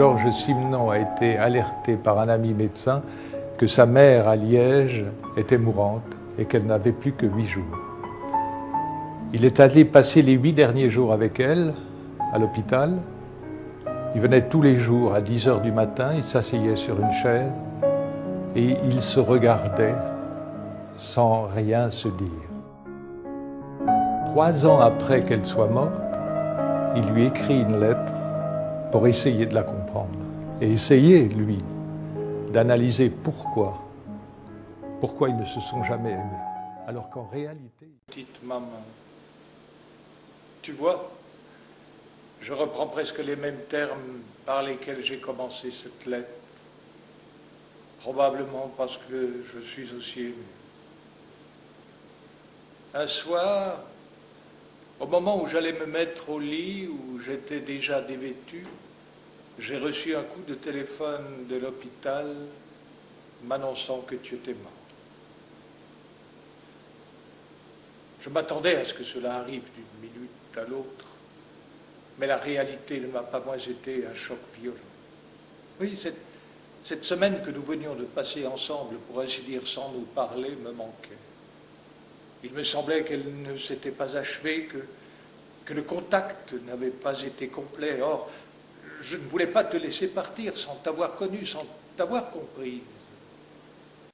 Georges Simenon a été alerté par un ami médecin que sa mère à Liège était mourante et qu'elle n'avait plus que 8 jours. Il est allé passer les 8 derniers jours avec elle à l'hôpital. Il venait tous les jours à 10 h du matin, il s'asseyait sur une chaise et il se regardait sans rien se dire. 3 ans après qu'elle soit morte, il lui écrit une lettre pour essayer de la comprendre et essayer, lui, d'analyser pourquoi ils ne se sont jamais aimés. Alors qu'en réalité... Petite maman, tu vois, je reprends presque les mêmes termes par lesquels j'ai commencé cette lettre. Probablement parce que je suis aussi ému. Un soir, au moment où j'allais me mettre au lit, où j'étais déjà dévêtu, j'ai reçu un coup de téléphone de l'hôpital m'annonçant que tu étais mort. Je m'attendais à ce que cela arrive d'une minute à l'autre, mais la réalité ne m'a pas moins été un choc violent. Oui, cette semaine que nous venions de passer ensemble, pour ainsi dire sans nous parler, me manquait. Il me semblait qu'elle ne s'était pas achevée, que le contact n'avait pas été complet. Or, je ne voulais pas te laisser partir sans t'avoir connu, sans t'avoir compris.